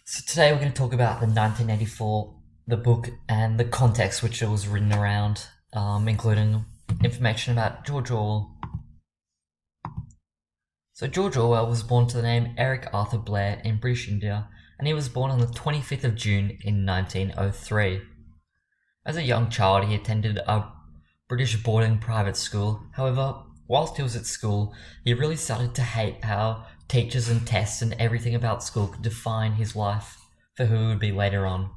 So today we're going to talk about the 1984, the book, and the context which it was written around, including information about George Orwell. So George Orwell was born to the name Eric Arthur Blair in British India, and he was born on the 25th of June in 1903. As a young child, he attended a British boarding private school. However, whilst he was at school, he really started to hate how teachers and tests and everything about school could define his life for who he would be later on.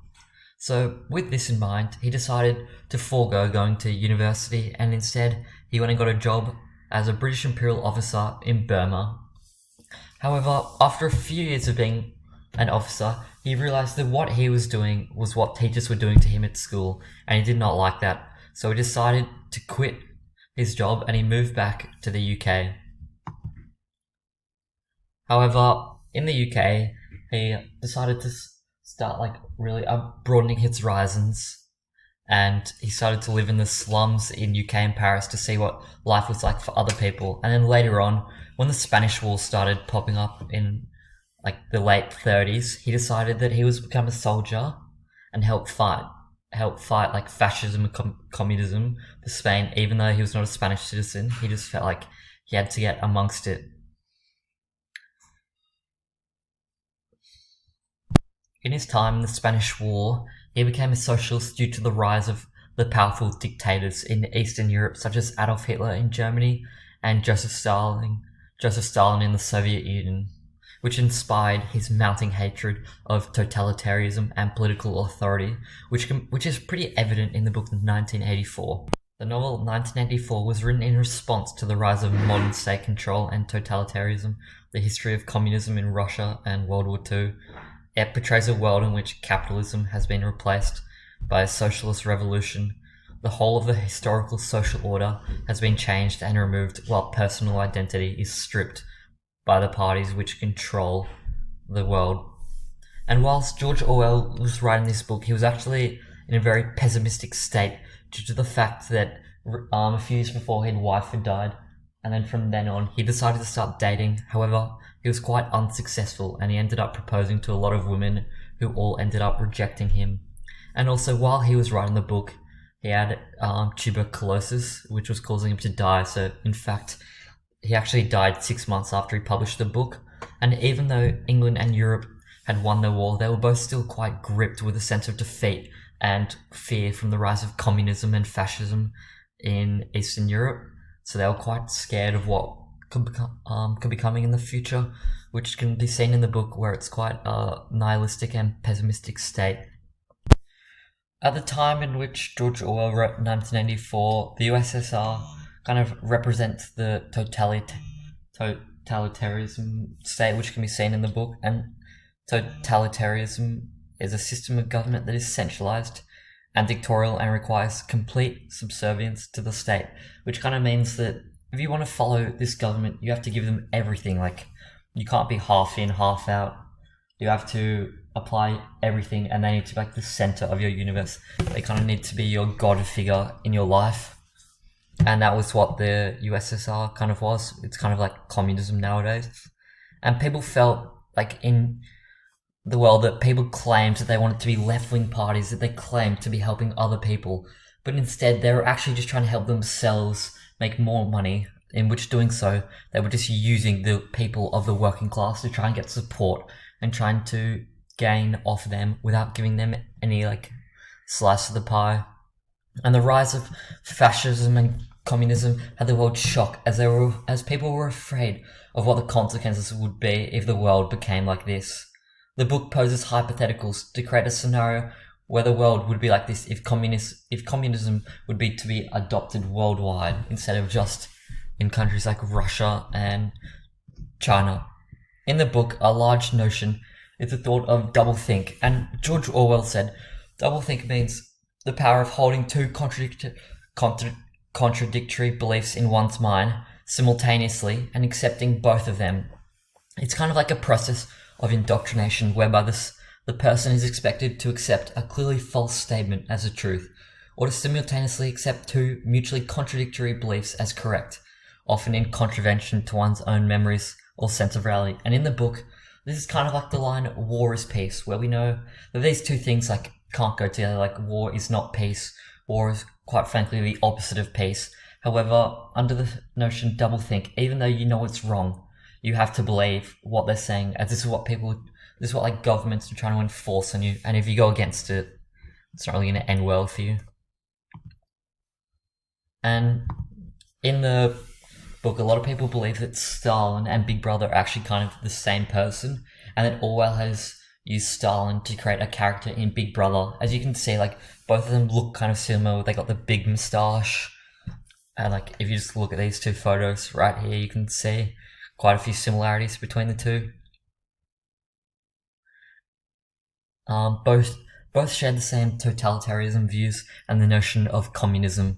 So with this in mind, he decided to forego going to university, and instead he went and got a job as a British Imperial officer in Burma. However, after a few years of being an officer, he realised that what he was doing was what teachers were doing to him at school, and he did not like that. So he decided to quit his job and he moved back to the UK. However, in the UK, he decided to start really broadening his horizons, and he started to live in the slums in UK and Paris to see what life was like for other people. And then later on, when the Spanish War started popping up in the late 30s, he decided that he was become a soldier and help fight fascism and communism for Spain. Even though he was not a Spanish citizen, he just felt like he had to get amongst it. In his time in the Spanish War, he became a socialist due to the rise of the powerful dictators in Eastern Europe, such as Adolf Hitler in Germany and Joseph Stalin in the Soviet Union, which inspired his mounting hatred of totalitarianism and political authority, which is pretty evident in the book 1984. The novel 1984 was written in response to the rise of modern state control and totalitarianism, the history of communism in Russia and World War II. It portrays a world in which capitalism has been replaced by a socialist revolution. The whole of the historical social order has been changed and removed, while personal identity is stripped by the parties which control the world. And whilst George Orwell was writing this book, he was actually in a very pessimistic state due to the fact that a few years before his wife had died, and then from then on he decided to start dating. However, he was quite unsuccessful, and he ended up proposing to a lot of women who all ended up rejecting him. And also, while he was writing the book, he had tuberculosis, which was causing him to die. So in fact, he actually died 6 months after he published the book. And even though England and Europe had won the war, they were both still quite gripped with a sense of defeat and fear from the rise of communism and fascism in Eastern Europe. So they were quite scared of what could be coming in the future, which can be seen in the book, where it's quite a nihilistic and pessimistic state. At the time in which George Orwell wrote 1984, the USSR kind of represents the totalitarianism state, which can be seen in the book. And totalitarianism is a system of government that is centralized and dictatorial and requires complete subservience to the state, which kind of means that if you want to follow this government, you have to give them everything. You can't be half in, half out. You have to apply everything, and they need to be the center of your universe. They kind of need to be your god figure in your life. And that was what the USSR kind of was. It's kind of like communism nowadays. And people felt in the world that people claimed that they wanted to be left-wing parties, that they claimed to be helping other people. But instead, they were actually just trying to help themselves make more money, in which doing so, they were just using the people of the working class to try and get support and trying to gain off them without giving them any slice of the pie. And the rise of fascism and communism had the world shocked, as people were afraid of what the consequences would be if the world became like this. The book poses hypotheticals to create a scenario where the world would be like this if communism would be to be adopted worldwide instead of just in countries like Russia and China. In the book, a large notion is the thought of doublethink, and George Orwell said, doublethink means the power of holding two contradictory beliefs in one's mind simultaneously and accepting both of them. It's kind of like a process of indoctrination whereby the person is expected to accept a clearly false statement as a truth, or to simultaneously accept two mutually contradictory beliefs as correct, often in contravention to one's own memories or sense of reality. And in the book, this is kind of like the line war is peace, where we know that these two things like can't go together. Like war is not peace. War is quite frankly the opposite of peace. However, under the notion doublethink, even though you know it's wrong, you have to believe what they're saying, as this is what like governments are trying to enforce on you, and if you go against it, it's not really going to end well for you. And in the book, a lot of people believe that Stalin and Big Brother are actually kind of the same person, and that Orwell has used Stalin to create a character in Big Brother. As you can see, like both of them look kind of similar. They got the big moustache, and like if you just look at these two photos right here, you can see quite a few similarities between the two. Both share the same totalitarianism views and the notion of communism,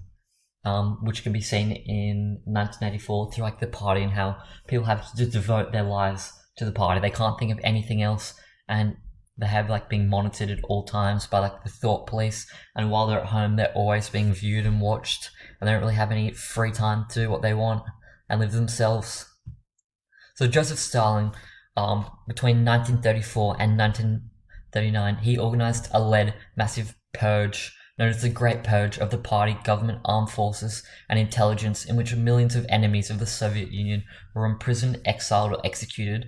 which can be seen in 1984 through like the party and how people have to devote their lives to the party. They can't think of anything else, and they have like being monitored at all times by like the thought police. And while they're at home, they're always being viewed and watched, and they don't really have any free time to do what they want and live themselves. So Joseph Stalin, between 1934 and 1939, he organized a led massive purge known as the Great Purge of the party, government, armed forces, and intelligence, in which millions of enemies of the Soviet Union were imprisoned, exiled, or executed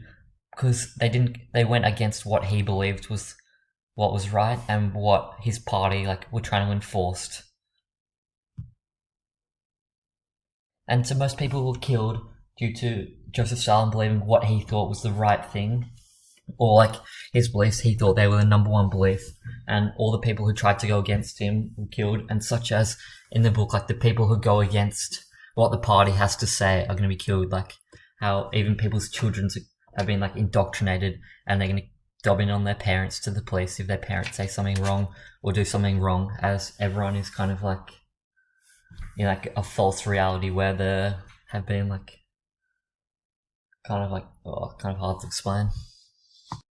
because they went against what he believed was what was right and what his party like were trying to enforce. And so most people were killed due to Joseph Stalin believing what he thought was the right thing, or like his beliefs, he thought they were the number one belief, and all the people who tried to go against him were killed. And such as in the book, like the people who go against what the party has to say are going to be killed, like how even people's children have been like indoctrinated, and they're going to dob in on their parents to the police if their parents say something wrong or do something wrong, as everyone is kind of like in like a false reality where they have been like kind of hard to explain.